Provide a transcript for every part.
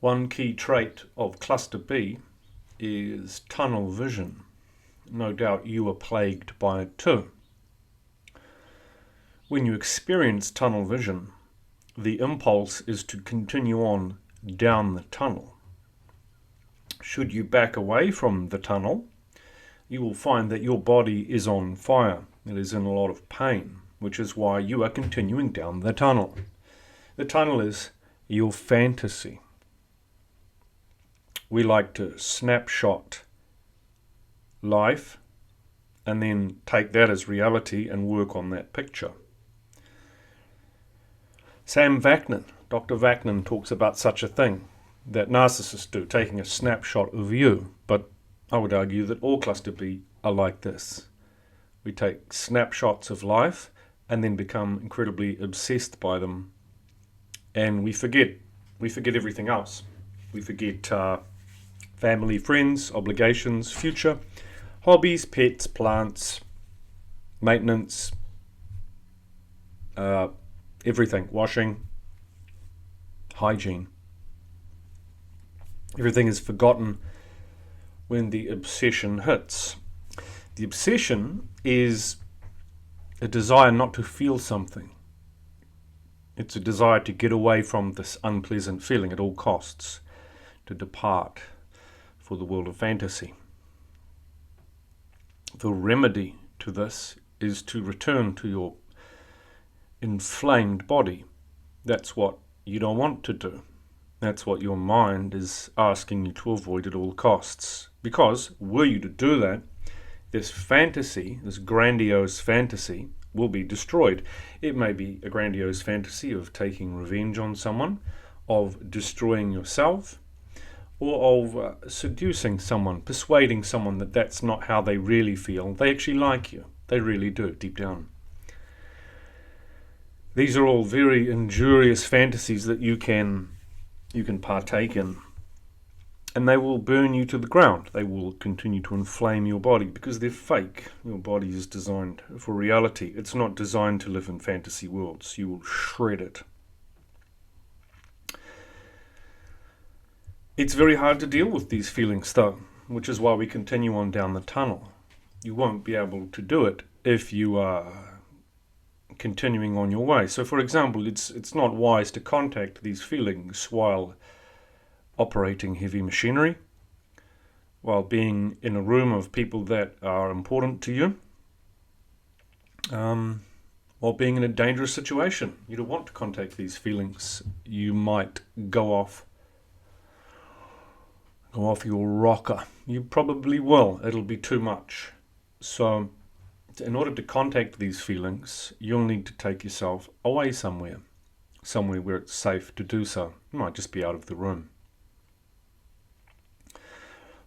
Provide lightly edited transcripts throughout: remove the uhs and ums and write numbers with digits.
One key trait of cluster B is tunnel vision. No doubt you are plagued by it too. When you experience tunnel vision, the impulse is to continue on down the tunnel. Should you back away from the tunnel, you will find that your body is on fire. It is in a lot of pain, which is why you are continuing down the tunnel. The tunnel is your fantasy. We like to snapshot life and then take that as reality and work on that picture. Dr. Vaknin talks about such a thing that narcissists do, taking a snapshot of you, but I would argue that all cluster B are like this. We take snapshots of life and then become incredibly obsessed by them, and we forget everything else. We forget family, friends, obligations, future, hobbies, pets, plants, maintenance, everything, washing, hygiene. Everything is forgotten when the obsession hits. The obsession is a desire not to feel something. It's a desire to get away from this unpleasant feeling at all costs, to depart for the world of fantasy. The remedy to this is to return to your inflamed body. That's what you don't want to do. That's what your mind is asking you to avoid at all costs. Because were you to do that, this fantasy, this grandiose fantasy, will be destroyed. It may be a grandiose fantasy of taking revenge on someone, of destroying yourself, or of seducing someone, persuading someone that that's not how they really feel. They actually like you. They really do, deep down. These are all very injurious fantasies that you can partake in, and they will burn you to the ground. They will continue to inflame your body because they're fake. Your body is designed for reality. It's not designed to live in fantasy worlds. You will shred it. It's very hard to deal with these feelings though, which is why we continue on down the tunnel. You won't be able to do it if you are continuing on your way. So for example, it's not wise to contact these feelings while operating heavy machinery, while being in a room of people that are important to you, while being in a dangerous situation. You don't want to contact these feelings. You might go off your rocker. You probably will. It'll be too much. So in order to contact these feelings, you'll need to take yourself away somewhere where it's safe to do so. You might just be out of the room.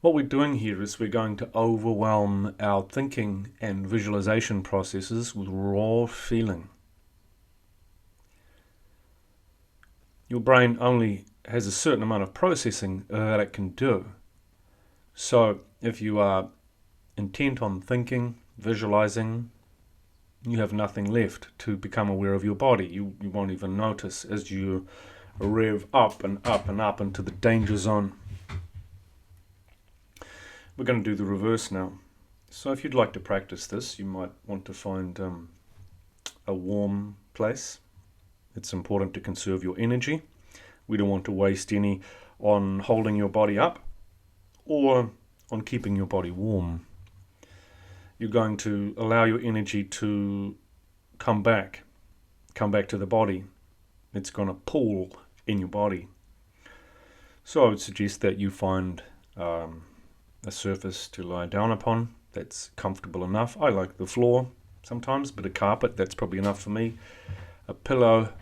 What we're doing here is we're going to overwhelm our thinking and visualization processes with raw feeling. Your brain only has a certain amount of processing that it can do. So if you are intent on thinking, visualizing, you have nothing left to become aware of your body. You won't even notice as you rev up and up and up into the danger zone. We're going to do the reverse now. So if you'd like to practice this, you might want to find a warm place. It's important to conserve your energy. We don't want to waste any on holding your body up or on keeping your body warm. You're going to allow your energy to come back to the body. It's going to pool in your body. So I would suggest that you find a surface to lie down upon that's comfortable enough. I like the floor sometimes, but a carpet, that's probably enough for me. A pillow,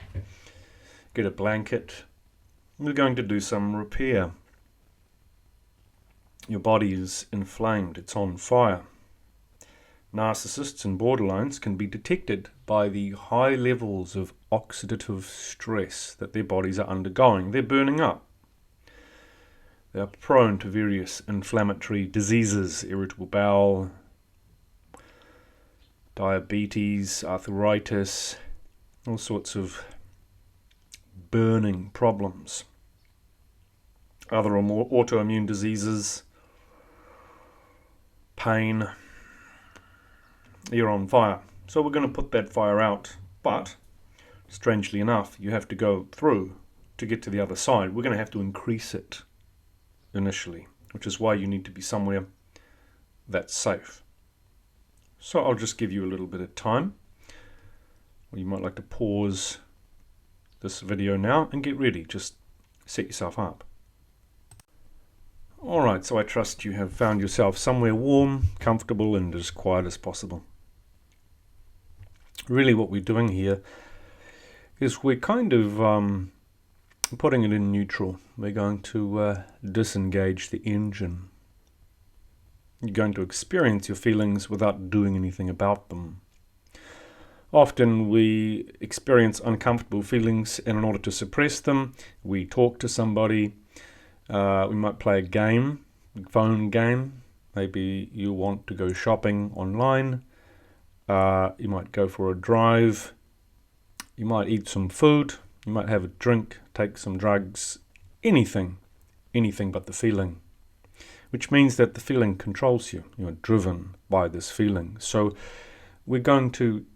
get a blanket. We're going to do some repair. Your body is inflamed, it's on fire. Narcissists and borderlines can be detected by the high levels of oxidative stress that their bodies are undergoing. They're burning up. They are prone to various inflammatory diseases, irritable bowel, diabetes, arthritis, all sorts of burning problems. other or more autoimmune diseases, pain. You're on fire. So we're going to put that fire out. But, strangely enough, you have to go through to get to the other side. We're going to have to increase it initially, which is why you need to be somewhere that's safe. So I'll just give you a little bit of time. Or you might like to pause this video now and get ready. Just set yourself up. Alright, so I trust you have found yourself somewhere warm, comfortable, and as quiet as possible. Really what we're doing here is we're kind of putting it in neutral. We're going to disengage the engine. You're going to experience your feelings without doing anything about them. Often we experience uncomfortable feelings, and in order to suppress them, we talk to somebody. We might play a game, a phone game. Maybe you want to go shopping online. You might go for a drive. You might eat some food. You might have a drink, take some drugs. Anything but the feeling. Which means that the feeling controls you. You're driven by this feeling. So we're going to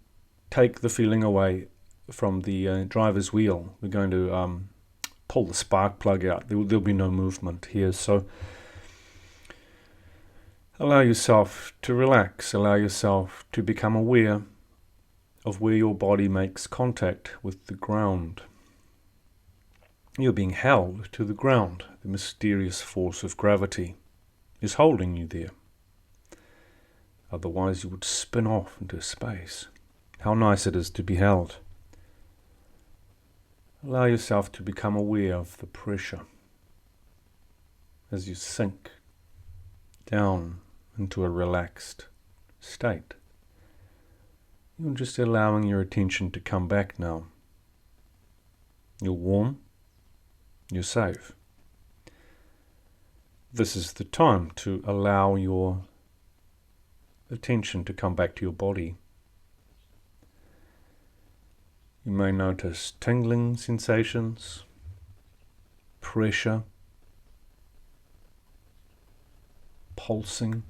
take the feeling away from the driver's wheel. We're going to pull the spark plug out. There'll be no movement here. So allow yourself to relax. Allow yourself to become aware of where your body makes contact with the ground. You're being held to the ground. The mysterious force of gravity is holding you there. Otherwise you would spin off into space. How nice it is to be held. Allow yourself to become aware of the pressure as you sink down into a relaxed state. You're just allowing your attention to come back now. You're warm. You're safe. This is the time to allow your attention to come back to your body. You may notice tingling sensations, pressure, pulsing.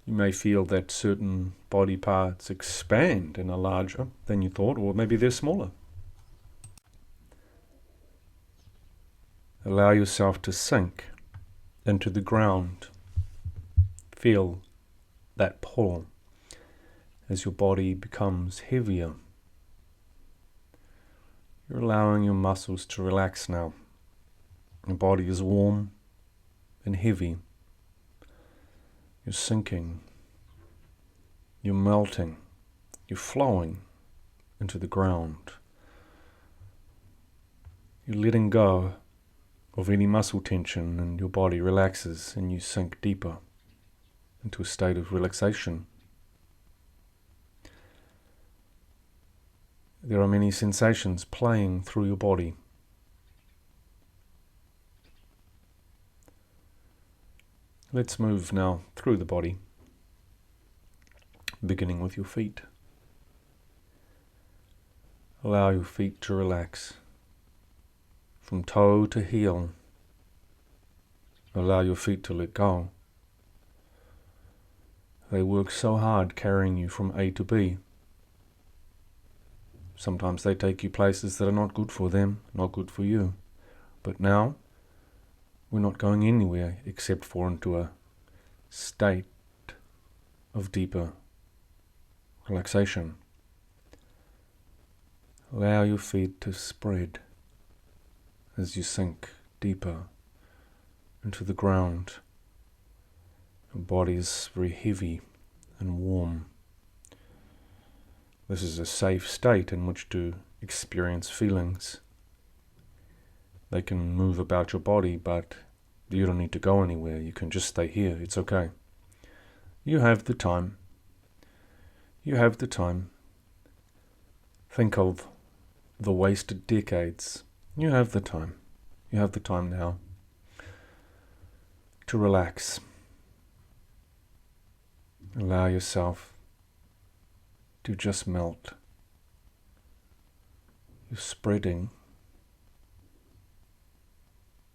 You may feel that certain body parts expand and are larger than you thought, or maybe they're smaller. Allow yourself to sink into the ground. Feel that pull as your body becomes heavier. You're allowing your muscles to relax now. Your body is warm and heavy. You're sinking. You're melting. You're flowing into the ground. You're letting go of any muscle tension, and your body relaxes and you sink deeper into a state of relaxation. There are many sensations playing through your body. Let's move now through the body, beginning with your feet. Allow your feet to relax from toe to heel. Allow your feet to let go. They work so hard carrying you from A to B. Sometimes they take you places that are not good for them, not good for you. But now, we're not going anywhere except for into a state of deeper relaxation. Allow your feet to spread as you sink deeper into the ground. Your body is very heavy and warm. This is a safe state in which to experience feelings. They can move about your body, but you don't need to go anywhere. You can just stay here. It's okay. You have the time. You have the time. Think of the wasted decades. You have the time. You have the time now to relax. Allow yourself to just melt. You're spreading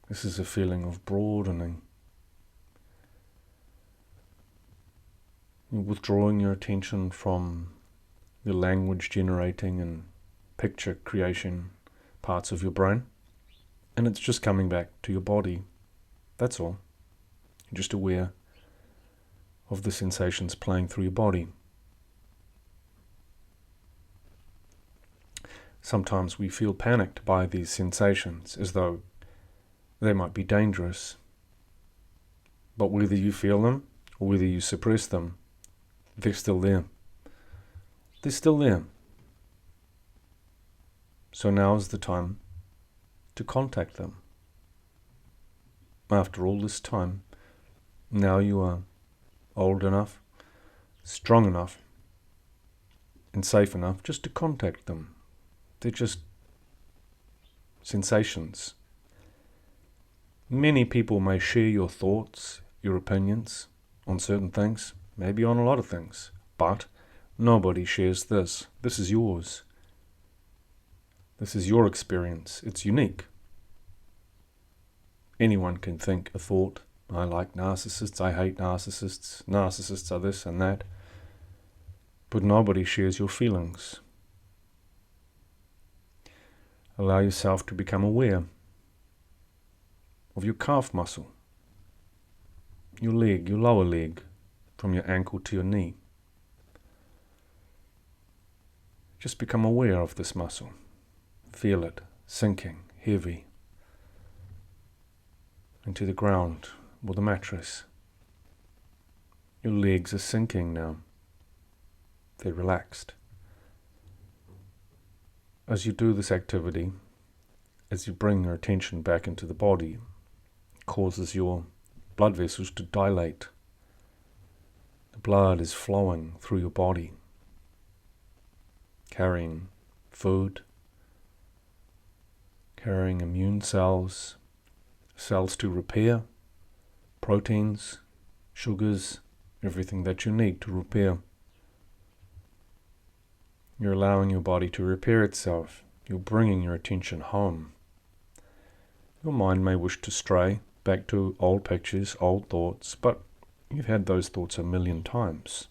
This is a feeling of broadening. You're withdrawing your attention from the language generating and picture creation parts of your brain, and it's just coming back to your body. That's all. You're just aware of the sensations playing through your body. Sometimes we feel panicked by these sensations as though they might be dangerous. But whether you feel them or whether you suppress them, they're still there. They're still there. So now is the time to contact them. After all this time, now you are old enough, strong enough, and safe enough just to contact them. They're just sensations. Many people may share your thoughts, your opinions on certain things, maybe on a lot of things, but nobody shares this. This is yours. This is your experience. It's unique. Anyone can think a thought. I like narcissists, I hate narcissists, narcissists are this and that. But nobody shares your feelings. Allow yourself to become aware of your calf muscle, your leg, your lower leg, from your ankle to your knee. Just become aware of this muscle. Feel it sinking, heavy, into the ground or the mattress. Your legs are sinking now. They're relaxed. As you do this activity, as you bring your attention back into the body, it causes your blood vessels to dilate. The blood is flowing through your body, carrying food, carrying immune cells, cells to repair, proteins, sugars, everything that you need to repair. You're allowing your body to repair itself. You're bringing your attention home. Your mind may wish to stray back to old pictures, old thoughts, but you've had those thoughts 1,000,000 times.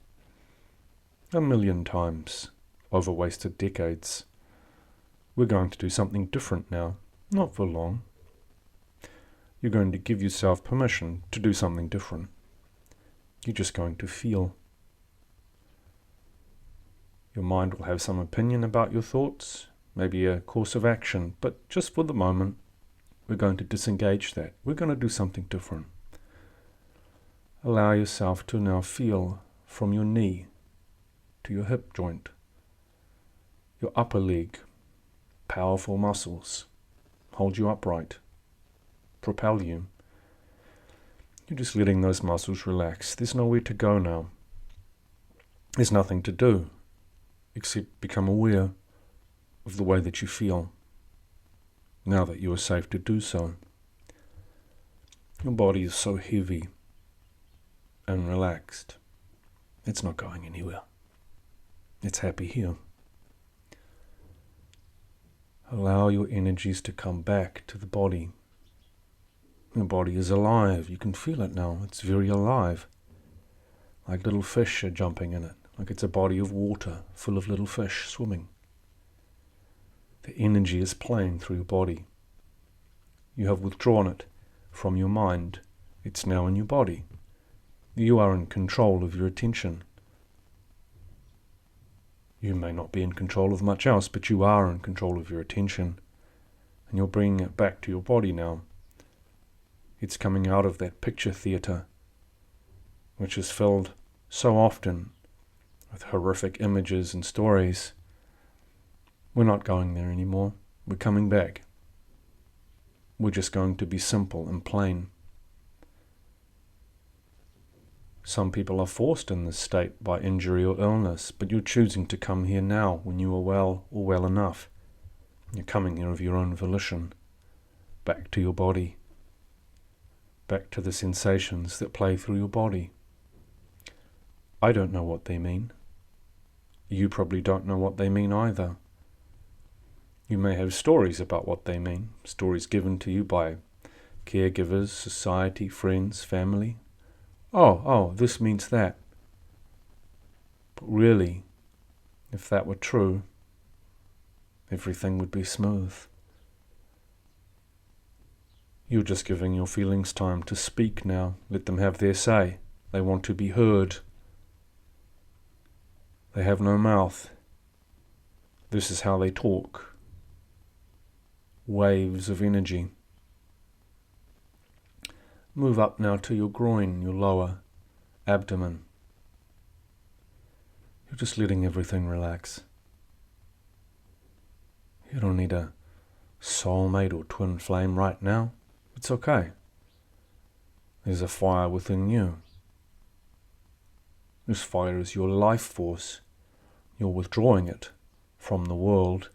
1,000,000 times over wasted decades. We're going to do something different now, not for long. You're going to give yourself permission to do something different. You're just going to feel. Your mind will have some opinion about your thoughts, maybe a course of action, but just for the moment, we're going to disengage that. We're going to do something different. Allow yourself to now feel from your knee to your hip joint, your upper leg, powerful muscles, hold you upright, propel you. You're just letting those muscles relax. There's nowhere to go now. There's nothing to do except become aware of the way that you feel, now that you are safe to do so. Your body is so heavy and relaxed. It's not going anywhere. It's happy here. Allow your energies to come back to the body. Your body is alive. You can feel it now. It's very alive. Like little fish are jumping in it. Like it's a body of water full of little fish swimming. The energy is playing through your body. You have withdrawn it from your mind. It's now in your body. You are in control of your attention. You may not be in control of much else, but you are in control of your attention. And you're bringing it back to your body now. It's coming out of that picture theatre, which is filled so often with horrific images and stories. We're not going there anymore. We're coming back. We're just going to be simple and plain. Some people are forced in this state by injury or illness, but you're choosing to come here now when you are well or well enough. You're coming here of your own volition, back to your body, back to the sensations that play through your body. I don't know what they mean. You probably don't know what they mean either. You may have stories about what they mean, stories given to you by caregivers, society, friends, family. Oh, this means that. But really, if that were true, everything would be smooth. You're just giving your feelings time to speak now. Let them have their say. They want to be heard. They have no mouth. This is how they talk. Waves of energy. Move up now to your groin, your lower abdomen. You're just letting everything relax. You don't need a soulmate or twin flame right now. It's okay. There's a fire within you. This fire is your life force. You're withdrawing it from the world.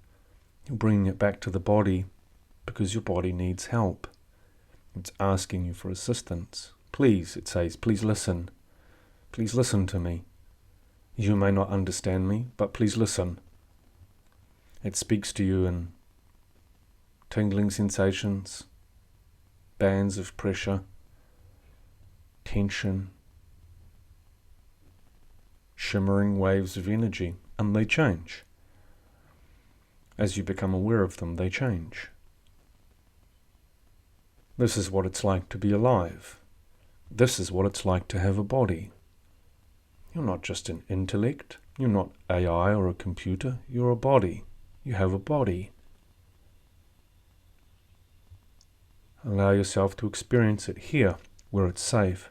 You're bringing it back to the body because your body needs help. It's asking you for assistance. Please, it says, please listen. Please listen to me. You may not understand me, but please listen. It speaks to you in tingling sensations, bands of pressure, tension, shimmering waves of energy, and they change. As you become aware of them, they change. This is what it's like to be alive. This is what it's like to have a body. You're not just an intellect. You're not AI or a computer. You're a body. You have a body. Allow yourself to experience it here, where it's safe.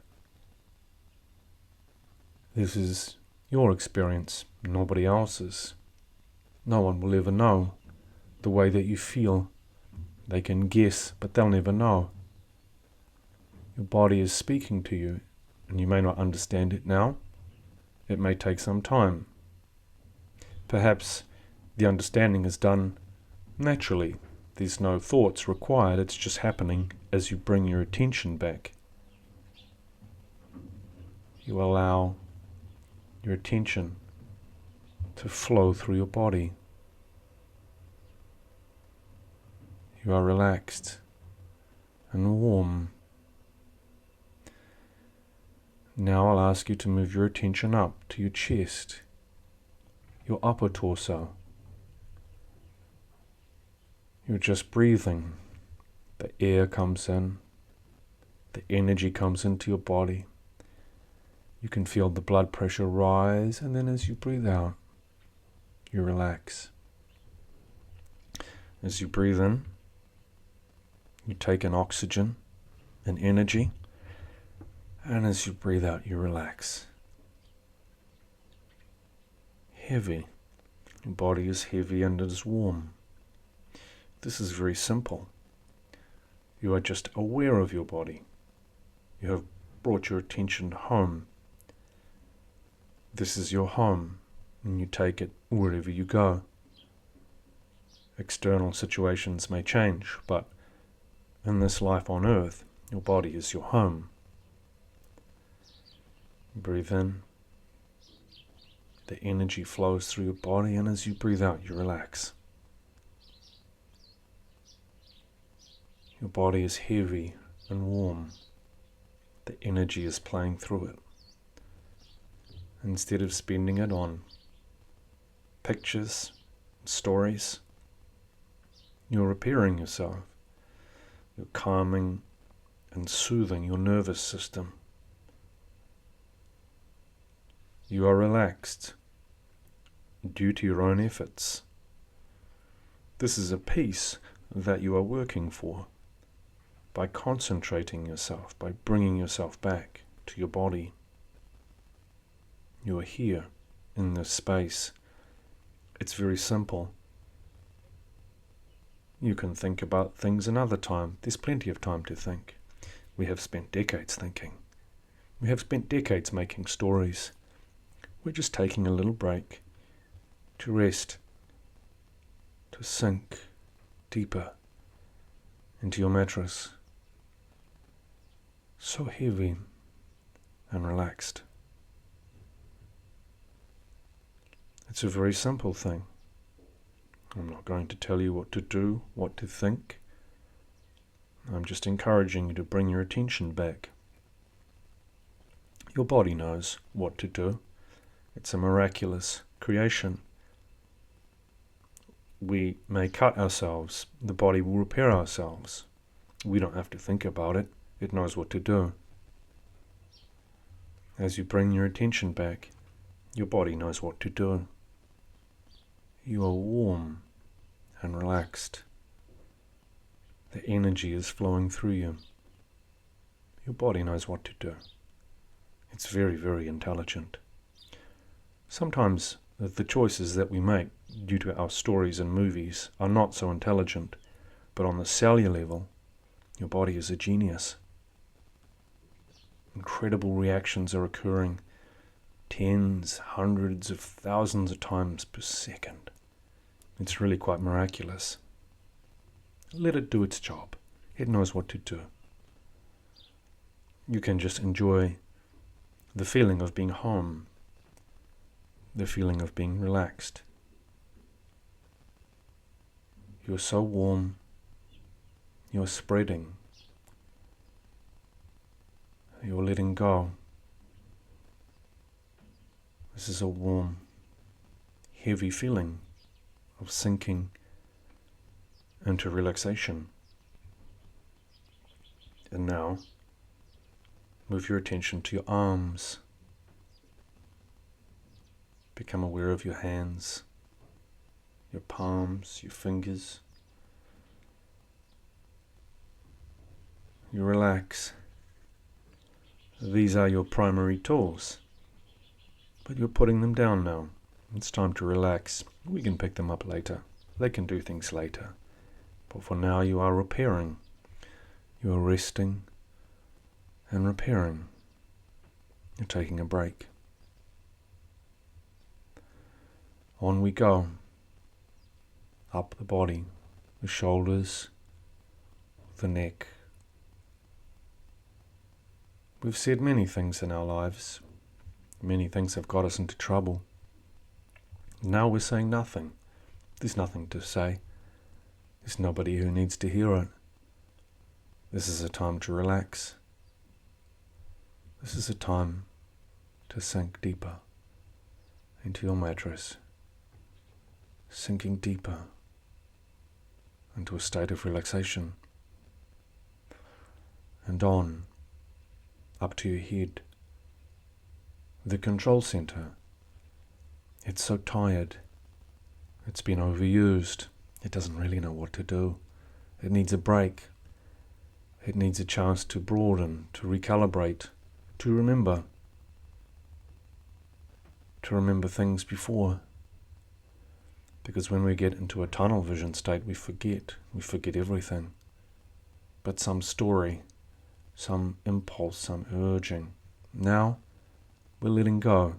This is your experience, nobody else's. No one will ever know the way that you feel. They can guess, but they'll never know. Your body is speaking to you, and you may not understand it now. It may take some time. Perhaps the understanding is done naturally. There's no thoughts required. It's just happening as you bring your attention back. You allow your attention to flow through your body. You are relaxed and warm. Now I'll ask you to move your attention up to your chest, your upper torso. You're just breathing. The air comes in. The energy comes into your body. You can feel the blood pressure rise, and then as you breathe out, you relax. As you breathe in, you take in oxygen and energy, and as you breathe out, you relax. Heavy. Your body is heavy and it is warm. This is very simple. You are just aware of your body. You have brought your attention home. This is your home, and you take it wherever you go. External situations may change, but in this life on earth, your body is your home. Breathe in. The energy flows through your body, and as you breathe out, you relax. Your body is heavy and warm. The energy is playing through it. Instead of spending it on pictures, stories, you're repairing yourself. You're calming and soothing your nervous system. You are relaxed due to your own efforts. This is a peace that you are working for by concentrating yourself, by bringing yourself back to your body. You are here in this space. It's very simple. You can think about things another time. There's plenty of time to think. We have spent decades thinking. We have spent decades making stories. We're just taking a little break to rest, to sink deeper into your mattress. So heavy and relaxed. It's a very simple thing. I'm not going to tell you what to do, what to think. I'm just encouraging you to bring your attention back. Your body knows what to do. It's a miraculous creation. We may cut ourselves. The body will repair ourselves. We don't have to think about it. It knows what to do. As you bring your attention back, your body knows what to do. You are warm and relaxed. The energy is flowing through you. Your body knows what to do. It's very, very intelligent. Sometimes the choices that we make due to our stories and movies are not so intelligent, but on the cellular level, your body is a genius. Incredible reactions are occurring tens, hundreds of thousands of times per second. It's really quite miraculous. Let it do its job. It knows what to do. You can just enjoy the feeling of being home, the feeling of being relaxed. You're so warm. You're spreading. You're letting go. This is a warm, heavy feeling of sinking into relaxation. And now, move your attention to your arms. Become aware of your hands, your palms, your fingers. You relax. These are your primary tools, but you're putting them down now. It's time to relax. We can pick them up later. They can do things later. But for now, you are repairing. You are resting and repairing. You're taking a break. On we go. Up the body, the shoulders, the neck. We've said many things in our lives. Many things have got us into trouble. Now we're saying nothing. There's nothing to say. There's nobody who needs to hear it. This is a time to relax. This is a time to sink deeper into your mattress, sinking deeper into a state of relaxation, and on, up to your head, the control center. It's so tired. It's been overused. It doesn't really know what to do. It needs a break. It needs a chance to broaden, to recalibrate, to remember things before. Because when we get into a tunnel vision state, we forget everything. But some story, some impulse, some urging. Now, we're letting go.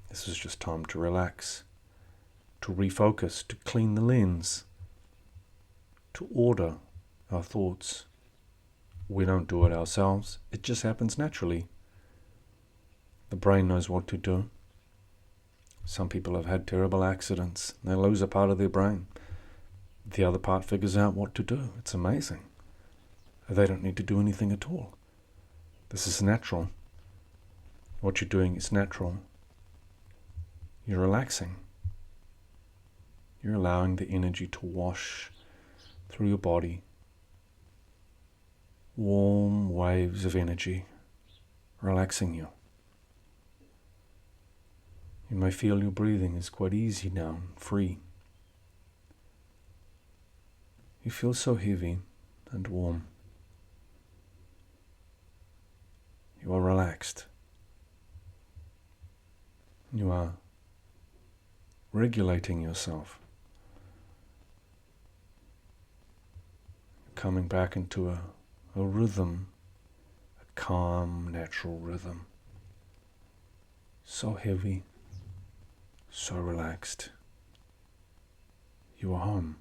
This is just time to relax, to refocus, to clean the lens, to order our thoughts. We don't do it ourselves. It just happens naturally. The brain knows what to do. Some people have had terrible accidents. They lose a part of their brain. The other part figures out what to do. It's amazing. They don't need to do anything at all. This is natural. What you're doing is natural. You're relaxing. You're allowing the energy to wash through your body. Warm waves of energy, relaxing you. You may feel your breathing is quite easy now, free. You feel so heavy and warm. You are relaxed. You are regulating yourself. You're coming back into a rhythm, a calm, natural rhythm. So heavy, so relaxed. You are home.